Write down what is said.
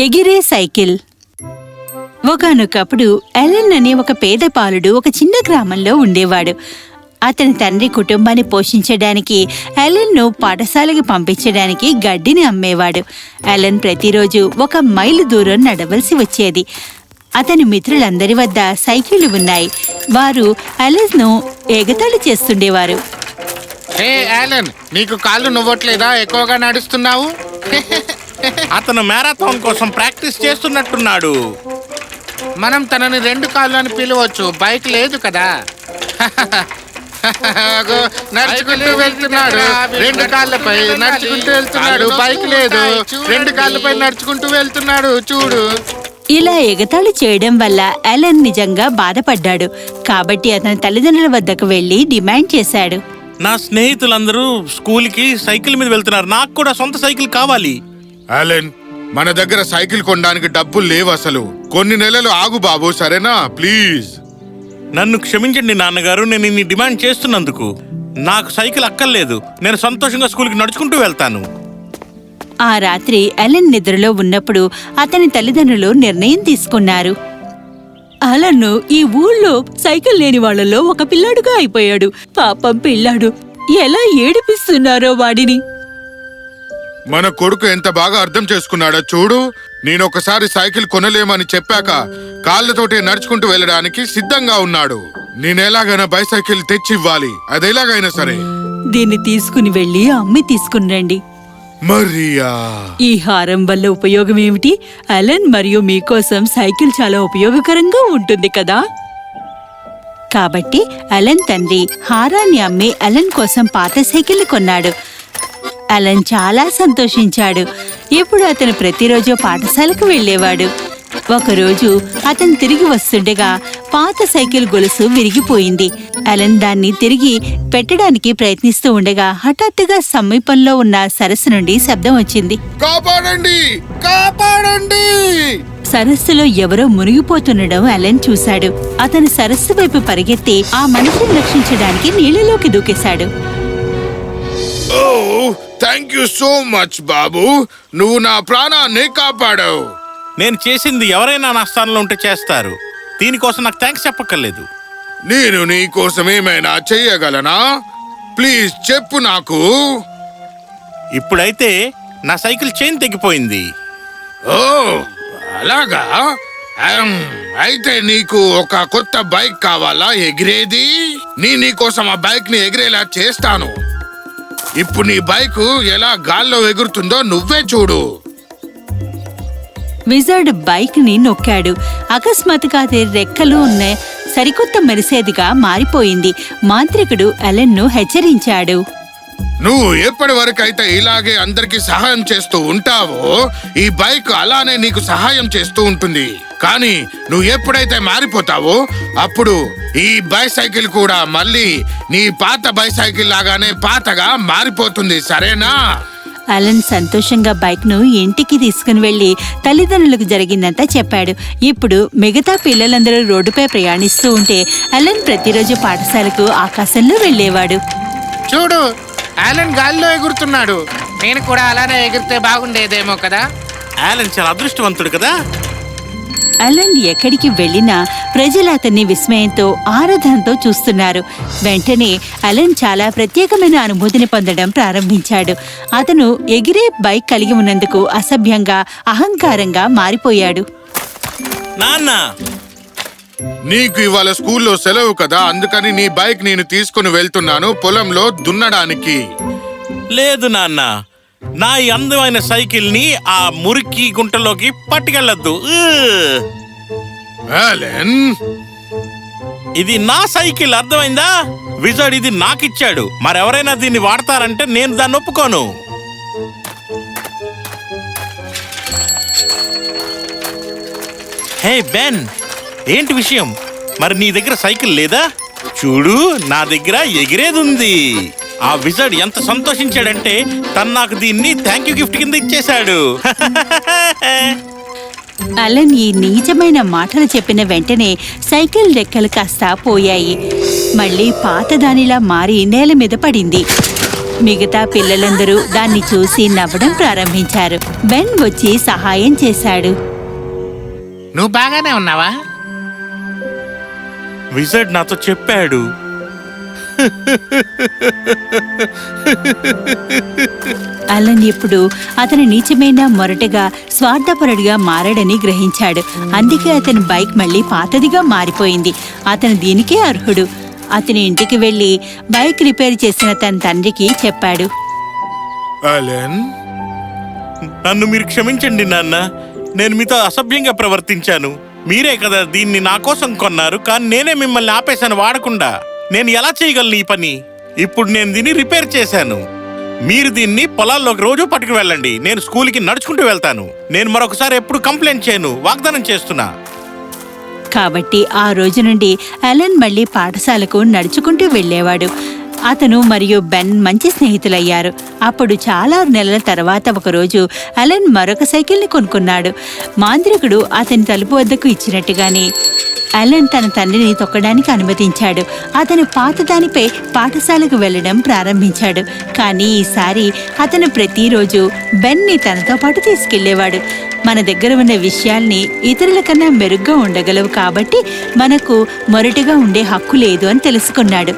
ఎగిరే సైకిల్. ఒకానొకప్పుడు ఎలెన్ అనే ఒక పేద బాలుడు ఒక చిన్న గ్రామంలో ఉండేవాడు. అతని తండ్రి కుటుంబాన్ని పోషించడానికి ఎలెన్ను పాఠశాలకి పంపించడానికి గడ్డిని అమ్మేవాడు. ఎలెన్ ప్రతిరోజు 1 మైలు దూరం నడవలసి వచ్చేది. అతని మిత్రులందరి వద్ద సైకిళ్లు ఉన్నాయి. వారు ఎలెన్ను ఎగతాళి చేస్తుండేవారు. హే యాలన్, నీకు కాళ్ళు నువ్వట్లేదా? ఎక్కువగా నడుస్తున్నావు. అతను మ్యారథాన్ కోసం ప్రాక్టీస్ చేస్తున్నట్టున్నాడు. మనం తనని 2 కాళ్ళు అని పిలవచ్చు, బైక్ లేదు కదా. నడుచుకుంటూ వెళ్తున్నాడు, 2 కాళ్ళపై నడుచుకుంటూ వెళ్తున్నాడు. బైక్ లేదు, 2 కాళ్ళపై నడుచుకుంటూ వెళ్తున్నాడు. చూడు. ఇలా ఎగతాళి చేయడం వల్ల ఎలెన్ నిజంగా బాధపడ్డాడు. కాబట్టి అతని తల్లిదండ్రుల వద్దకు వెళ్లి డిమాండ్ చేశాడు. నా స్నేహితులందరూ స్కూల్కి సైకిల్ మీద వెళ్తున్నారు, నాకు కూడా సొంత సైకిల్ కావాలి. యాలెన్, మన దగ్గర సైకిల్ కొనడానికి డబ్బులు లేవు అసలు. కొన్ని నెలలు ఆగు బాబు, సరేనా? ప్లీజ్. నన్ను క్షమించండి నాన్నగారు, నేను ఇన్ని డిమాండ్ చేస్తున్నందుకు. నాకు సైకిల్ అక్కర్లేదు, నేను సంతోషంగా స్కూల్కి నడుచుకుంటూ వెళ్తాను. ఆ రాత్రి ఎలెన్ నిద్రలో ఉన్నప్పుడు అతని తల్లిదండ్రులు నిర్ణయం తీసుకున్నారు. అలన్ను ఈ ఊళ్ళో సైకిల్ లేని వాళ్లలో ఒక పిల్లాడుగా అయిపోయాడు. పాపం పిల్లాడు, ఎలా ఏడిపిస్తున్నారో వాడిని. మన కొడుకు ఎంత బాగా అర్థం చేసుకున్నాడో చూడు. నేనొకసారి సైకిల్ కొనలేమని చెప్పాక కాళ్ళతోటి నడుచుకుంటూ వెళ్ళడానికి సిద్ధంగా ఉన్నాడు. నేనెలాగైనా బైసైకిల్ తెచ్చివ్వాలి, అదెలాగైనా సరే. దీన్ని తీసుకుని వెళ్లి అమ్మి తీసుకుని రండి. మరియా, ఈ హారం వల్ల ఉపయోగం ఏమిటి? అలెన్ మరియు మీకోసం సైకిల్ చాలా ఉపయోగకరంగా ఉంటుంది కదా. కాబట్టి అలెన్ తండ్రి హారాన్ని అమ్మి అలెన్ కోసం పాత సైకిల్ కొన్నాడు. అలెన్ చాలా సంతోషించాడు. ఇప్పుడు అతను ప్రతిరోజు పాఠశాలకు వెళ్లేవాడు. ఒకరోజు అతను తిరిగి వస్తుండగా పాత సైకిల్ గొలుసు విరిగిపోయింది. అలెన్ దాన్ని తిరిగి పెట్టడానికి ప్రయత్నిస్తూ ఉండగా హఠాత్తుగా సమీపంలో ఉన్న సరస్సు నుండి శబ్దం వచ్చింది. కాపాడండి, కాపాడండి! సరస్సులో ఎవరో మునిగిపోతుండడం అలెన్ చూశాడు. అతను సరస్సు వైపు పరిగెత్తి ఆ మనిషిని రక్షించడానికి నీళ్లలోకి దూకేశాడు. ఓ, థ్యాంక్ యూ సో మచ్ బాబు, నువ్వు నా ప్రాణాన్ని కాపాడావు. నేను చేసింది ఎవరైనా నా స్థానంలో ఉంటే చేస్తారు. దీనికోసం నాకు థ్యాంక్స్ చెప్పక్కర్లేదు. నేను నీ కోసం ఏమైనా చెయ్యగలనా? ప్లీజ్ చెప్పు నాకు. ఇప్పుడైతే నా సైకిల్ చైన్ తెగిపోయింది. ఓ, అలాగా? అయితే నీకు ఒక కొత్త బైక్ కావాలా ఎగిరేది? నీకోసం ఆ బైక్ ని ఎగిరేలా చేస్తాను. ఇప్పుడు నీ బైక్ ఎలా గాల్లో ఎగురుతుందో నువ్వే చూడు. విజర్డ్ బైక్ ని నొక్కాడు. అకస్మాత్తుగా అది రెక్కలు ఉన్న సరికొత్త మెరిసేదిగా మారిపోయింది. మాంత్రికుడు అలెన్ను హెచ్చరించాడు. నువ్వు ఎప్పటి వరకైతే ఇలాగే అందరికి సహాయం చేస్తూ ఉంటావో ఈ బైక్ అలానే నీకు సహాయం చేస్తూ ఉంటుంది. కానీ నువ్వు ఎప్పుడైతే మారిపోతావో అప్పుడు ఈ బైసైకిల్ కూడా మళ్ళీ నీ పాత బైసైకిల్ లాగానే పాతగా మారిపోతుంది, సరేనా? అలెన్ సంతోషంగా బైక్ ను ఇంటికి తీసుకుని వెళ్లి తల్లిదండ్రులకు జరిగిందంతా చెప్పాడు. ఇప్పుడు మిగతా పిల్లలందరూ రోడ్డుపై ప్రయాణిస్తూ ఉంటే అలెన్ ప్రతిరోజు పాఠశాలకు ఆకాశంలో వెళ్లేవాడు. చూడు, యాలన్ గాల్లో ఎగురుతున్నాడు. నేను కూడా అలానే ఎగిరితే బాగుండేదేమో కదా. యాలన్ చాలా అదృష్టవంతుడు కదా. అలెన్ ఎక్కడికి వెళ్లినా ప్రజలు అతన్ని విస్మయంతో ఆరాధనతో చూస్తున్నారు. వెంటనే అలెన్ చాలా ప్రత్యేకమైన అనుభూతిని పొందడం ప్రారంభించాడు. అతను ఎగిరే బైక్ కలిగి ఉన్నందుకు అసభ్యంగా, అహంకారంగా మారిపోయాడు. నాన్న, నీకు ఇవాళ స్కూల్లో సెలవు కదా, అందుకని నీ బైక్ నేను తీసుకుని వెళ్తున్నాను పొలంలో దున్నడానికి. లేదు నాన్న, నా ఈ అందమైన సైకిల్ ని ఆ మురికి గుంటలోకి పట్టుకెళ్ళొద్దు. యాలెన్, ఇది నా సైకిల్, అర్థమైందా? విజర్డ్ ఇది నాకిచ్చాడు. మరెవరైనా దీన్ని వాడతారంటే నేను దాన్ని ఒప్పుకోను. హే బెన్, ఏంటి విషయం? మరి నీ దగ్గర సైకిల్ లేదా? చూడు, నా దగ్గర ఎగిరేది ఉంది. ఆ విజర్డ్ ఎంత సంతోషించాడంటే తను నాకు దీన్ని థ్యాంక్ యూ గిఫ్ట్ కింద ఇచ్చేశాడు. అలెన్ ఈ నీచమైన మాటలు చెప్పిన వెంటనే సైకిల్ రెక్కలు కాస్త పోయాయి. మళ్ళీ పాతదానిలా మారి నేల మీద పడింది. మిగతా పిల్లలందరూ దాన్ని చూసి నవ్వడం ప్రారంభించారు. బెన్ వచ్చి సహాయం చేశాడు. నువ్వు బాగానే ఉన్నావా? విజర్డ్ నాతో చెప్పాడు. అలన్ ఇప్పుడు అతని నీచమైన మొరటగా స్వార్థపరుడిగా మారాడని గ్రహించాడు. అందుకే అతని బైక్ మళ్ళీ పాతదిగా మారిపోయింది. అతను దీనికే అర్హుడు. అతని ఇంటికి వెళ్లి బైక్ రిపేర్ చేసిన తన తండ్రికి చెప్పాడు. అలెన్, నన్ను మీరు క్షమించండి నాన్న. నేను మీతో అసభ్యంగా ప్రవర్తించాను. మీరే కదా దీన్ని నా కోసం కొన్నారు, కానీ నేనే మిమ్మల్ని ఆపేశాను వాడకుండా. నేను ఎలా చేయగలను ఈ పని? ఇప్పుడు నేను దీన్ని రిపేర్ చేశాను. మీరు దీన్ని పొలాల్లోకి రోజు పట్టుకు వెళ్ళండి. నేను స్కూల్కి నడుచుకుంటూ వెళ్తాను. నేను మరొకసారి ఎప్పుడు కంప్లైంట్ చేయను, వాగ్దానం చేస్తున్నా. కాబట్టి ఆ రోజు నుండి అలెన్ మళ్ళీ పాఠశాలకు నడుచుకుంటూ వెళ్ళేవాడు. అతను మరియు బెన్ మంచి స్నేహితులయ్యారు. అప్పుడు చాలా నెలల తర్వాత ఒకరోజు అలెన్ మరొక సైకిల్ని కొనుక్కున్నాడు. మాంత్రికుడు అతని తలుపు వద్దకు ఇచ్చినట్టుగానే అలెన్ తన తండ్రిని తొక్కడానికి అనుమతించాడు. అతను పాత దానిపై పాఠశాలకు వెళ్లడం ప్రారంభించాడు. కానీ ఈసారి అతను ప్రతిరోజు బెన్ని తనతో పాటు తీసుకెళ్లేవాడు. మన దగ్గర ఉన్న విషయాల్ని ఇతరుల కన్నా మెరుగ్గా ఉండగలవు, కాబట్టి మనకు మొరటుగా ఉండే హక్కు లేదు అని తెలుసుకున్నాడు.